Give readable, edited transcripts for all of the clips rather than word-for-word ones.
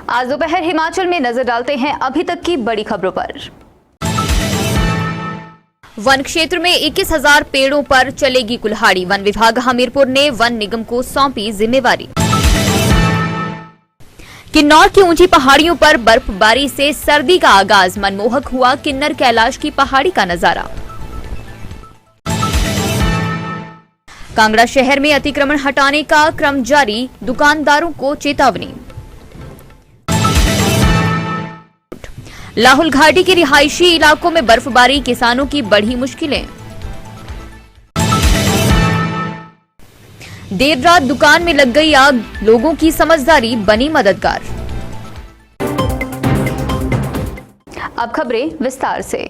आज दोपहर हिमाचल में नजर डालते हैं अभी तक की बड़ी खबरों पर। वन क्षेत्र में 21,000 पेड़ों पर चलेगी कुल्हाड़ी। वन विभाग हमीरपुर ने वन निगम को सौंपी जिम्मेवारी। किन्नौर की ऊंची पहाड़ियों पर बर्फबारी से सर्दी का आगाज। मनमोहक हुआ किन्नर कैलाश की पहाड़ी का नजारा। कांगड़ा शहर में अतिक्रमण हटाने का क्रम जारी, दुकानदारों को चेतावनी। लाहौल घाटी के रिहायशी इलाकों में बर्फबारी, किसानों की बढ़ी मुश्किलें। देर रात दुकान में लग गई आग, लोगों की समझदारी बनी मददगार। अब खबरें विस्तार से।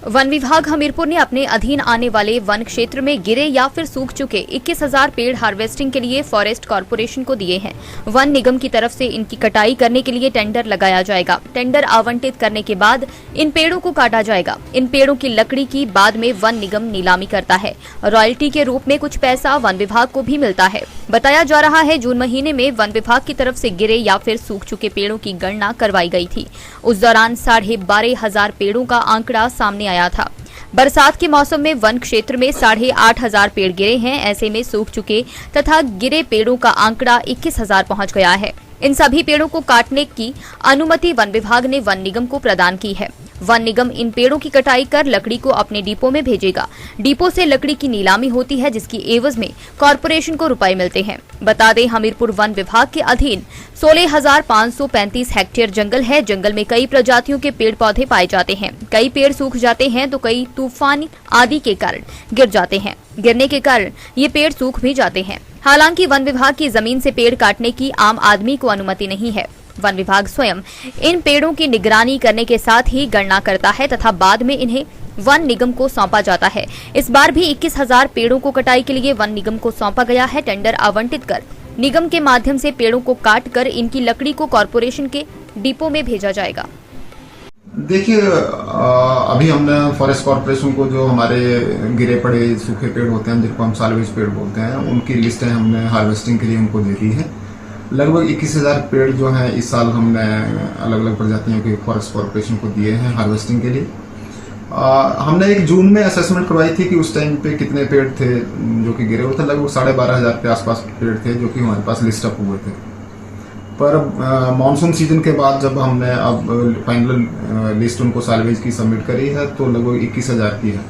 वन विभाग हमीरपुर ने अपने अधीन आने वाले वन क्षेत्र में गिरे या फिर सूख चुके 21,000 पेड़ हार्वेस्टिंग के लिए फॉरेस्ट कॉर्पोरेशन को दिए हैं। वन निगम की तरफ से इनकी कटाई करने के लिए टेंडर लगाया जाएगा। टेंडर आवंटित करने के बाद इन पेड़ों को काटा जाएगा। इन पेड़ों की लकड़ी की बाद में वन निगम नीलामी करता है। रॉयल्टी के रूप में कुछ पैसा वन विभाग को भी मिलता है। बताया जा रहा है जून महीने में वन विभाग की तरफ से गिरे या फिर सूख चुके पेड़ों की गणना करवाई गई थी। उस दौरान 12,500 पेड़ों का आंकड़ा सामने आया था। बरसात के मौसम में वन क्षेत्र में 8,500 पेड़ गिरे हैं। ऐसे में सूख चुके तथा गिरे पेड़ों का आंकड़ा 21,000 पहुंच गया है। इन सभी पेड़ों को काटने की अनुमति वन विभाग ने वन निगम को प्रदान की है। वन निगम इन पेड़ों की कटाई कर लकड़ी को अपने डिपो में भेजेगा। डिपो से लकड़ी की नीलामी होती है, जिसकी एवज में कॉर्पोरेशन को रुपए मिलते हैं। बता दें, हमीरपुर वन विभाग के अधीन 16,535 हेक्टेयर जंगल है। जंगल में कई प्रजातियों के पेड़ पौधे पाए जाते हैं। कई पेड़ सूख जाते हैं तो कई तूफान आदि के कारण गिर जाते हैं। गिरने के कारण ये पेड़ सूख भी जाते हैं। हालांकि वन विभाग की जमीन से पेड़ काटने की आम आदमी को अनुमति नहीं है। वन विभाग स्वयं इन पेड़ों की निगरानी करने के साथ ही गणना करता है तथा बाद में इन्हें वन निगम को सौंपा जाता है। इस बार भी 21,000 पेड़ों को कटाई के लिए वन निगम को सौंपा गया है। टेंडर आवंटित कर निगम के माध्यम से पेड़ों को काट कर इनकी लकड़ी को कॉर्पोरेशन के डिपो में भेजा जाएगा। देखिए, अभी हमने फॉरेस्ट कॉर्पोरेशन को जो हमारे गिरे पड़े सूखे पेड़ होते हैं, जिनको हम सालवेज पेड़ बोलते हैं, उनकी लिस्टें हमने हार्वेस्टिंग के लिए उनको दे दी है। लगभग 21,000 पेड़ जो हैं इस साल हमने अलग अलग प्रजातियों के फॉरेस्ट कॉर्पोरेशन को दिए हैं हार्वेस्टिंग के लिए। हमने एक जून में असेसमेंट करवाई थी कि उस टाइम पे कितने पेड़ थे जो कि गिरे हुए थे। लगभग 12,500 के आसपास पेड़ थे जो कि हमारे पास लिस्ट अप हुए थे। पर मानसून सीजन के बाद जब हमने अब फाइनल लिस्ट उनको सालवेज की सबमिट करी है तो लगभग 21,000 की है।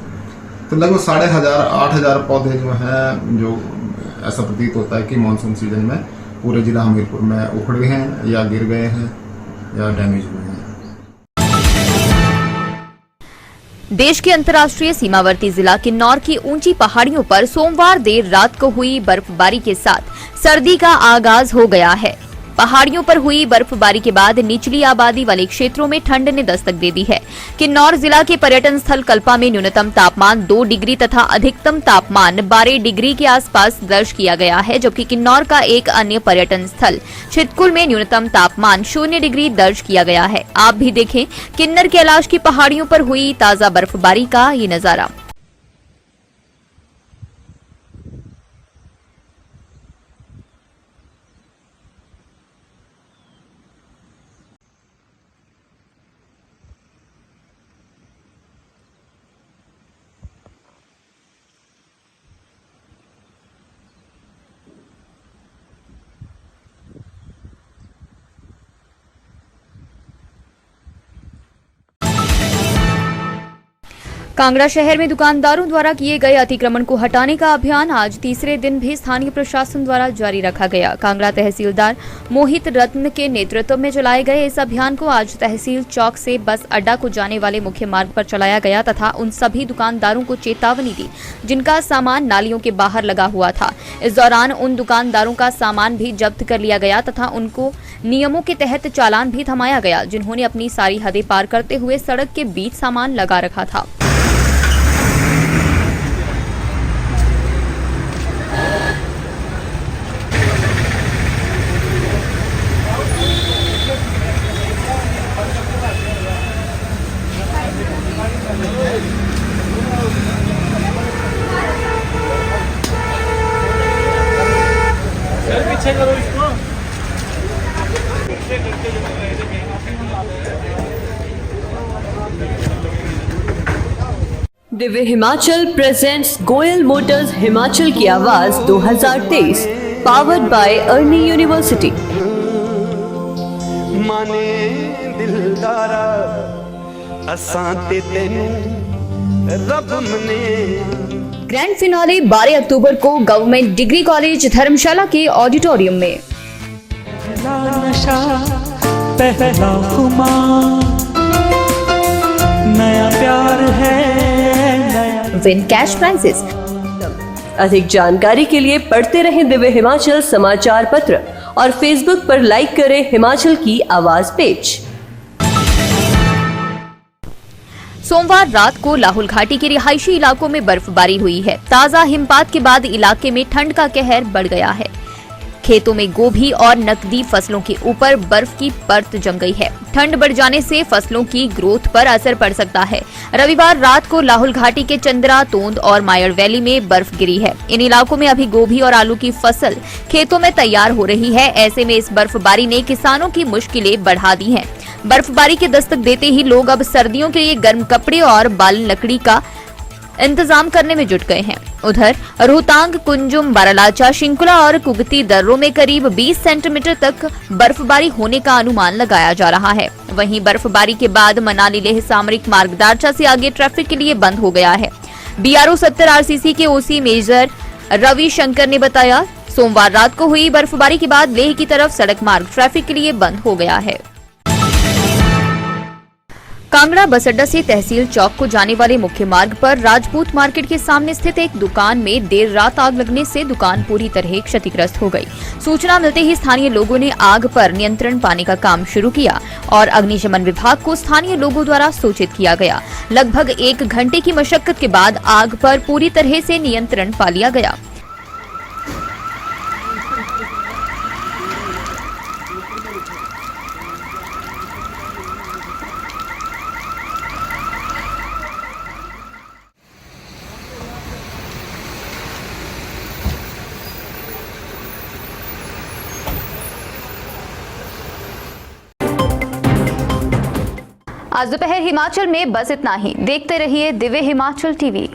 तो लगभग 8,500 पौधे जो हैं, जो ऐसा प्रतीत होता है कि मानसून सीजन में पूरे जिला हमीरपुर में उखड़ गए हैं या गिर गए हैं या डैमेज हुए हैं। देश के अंतर्राष्ट्रीय सीमावर्ती जिला किन्नौर की ऊंची पहाड़ियों पर सोमवार देर रात को हुई बर्फबारी के साथ सर्दी का आगाज हो गया है। पहाड़ियों पर हुई बर्फबारी के बाद निचली आबादी वाले क्षेत्रों में ठंड ने दस्तक दे दी है। किन्नौर जिला के पर्यटन स्थल कल्पा में न्यूनतम तापमान 2 डिग्री तथा अधिकतम तापमान 12 डिग्री के आसपास दर्ज किया गया है, जबकि किन्नौर का एक अन्य पर्यटन स्थल छितकुल में न्यूनतम तापमान 0 डिग्री दर्ज किया गया है। आप भी देखें किन्नर कैलाश की पहाड़ियों पर हुई ताजा बर्फबारी का ये नजारा। कांगड़ा शहर में दुकानदारों द्वारा किए गए अतिक्रमण को हटाने का अभियान आज तीसरे दिन भी स्थानीय प्रशासन द्वारा जारी रखा गया। कांगड़ा तहसीलदार मोहित रत्न के नेतृत्व में चलाए गए इस अभियान को आज तहसील चौक से बस अड्डा को जाने वाले मुख्य मार्ग पर चलाया गया तथा उन सभी दुकानदारों को चेतावनी दी जिनका सामान नालियों के बाहर लगा हुआ था। इस दौरान उन दुकानदारों का सामान भी जब्त कर लिया गया तथा उनको नियमों के तहत चालान भी थमाया गया, जिन्होंने अपनी सारी हदें पार करते हुए सड़क के बीच सामान लगा रखा था। पीछे करो इसको। दिव्य हिमाचल प्रेजेंट्स गोयल मोटर्स हिमाचल की आवाज 2023 पावर्ड बाय अर्नी यूनिवर्सिटी। माने दिलदारा असां ते तैनू रब मने। ग्रैंड फिनाले 12 अक्टूबर को गवर्नमेंट डिग्री कॉलेज धर्मशाला के ऑडिटोरियम में। नशा पहला खुमार, नया प्यार है नया। Win cash prices. अधिक जानकारी के लिए पढ़ते रहें दिव्य हिमाचल समाचार पत्र और फेसबुक पर लाइक करें हिमाचल की आवाज पेज। सोमवार रात को लाहौल घाटी के रिहायशी इलाकों में बर्फबारी हुई है। ताजा हिमपात के बाद इलाके में ठंड का कहर बढ़ गया है। खेतों में गोभी और नकदी फसलों के ऊपर बर्फ की परत जम गई है। ठंड बढ़ जाने से फसलों की ग्रोथ पर असर पड़ सकता है। रविवार रात को लाहौल घाटी के चंद्रा, तोंद और मायर वैली में बर्फ गिरी है। इन इलाकों में अभी गोभी और आलू की फसल खेतों में तैयार हो रही है। ऐसे में इस बर्फबारी ने किसानों की मुश्किलें बढ़ा दी हैं। बर्फबारी के दस्तक देते ही लोग अब सर्दियों के लिए गर्म कपड़े और बाल लकड़ी का इंतजाम करने में जुट गए हैं। उधर रोहतांग, कुंजुम, बारालाचा, शिंकुला और कुगती दर्रों में करीब 20 सेंटीमीटर तक बर्फबारी होने का अनुमान लगाया जा रहा है। वहीं बर्फबारी के बाद मनाली लेह सामरिक मार्ग दारचा से आगे ट्रैफिक के लिए बंद हो गया है। BRO 70 RCC के OC मेजर रवि शंकर ने बताया, सोमवार रात को हुई बर्फबारी के बाद लेह की तरफ सड़क मार्ग ट्रैफिक के लिए बंद हो गया है। कांगड़ा बस अड्डा से तहसील चौक को जाने वाले मुख्य मार्ग पर राजपूत मार्केट के सामने स्थित एक दुकान में देर रात आग लगने से दुकान पूरी तरह क्षतिग्रस्त हो गई। सूचना मिलते ही स्थानीय लोगों ने आग पर नियंत्रण पाने का काम शुरू किया और अग्निशमन विभाग को स्थानीय लोगों द्वारा सूचित किया गया। लगभग 1 घंटे की मशक्कत के बाद आग पर पूरी तरह से नियंत्रण पा लिया गया। आज दोपहर हिमाचल में बस इतना ही। देखते रहिए दिव्य हिमाचल टीवी।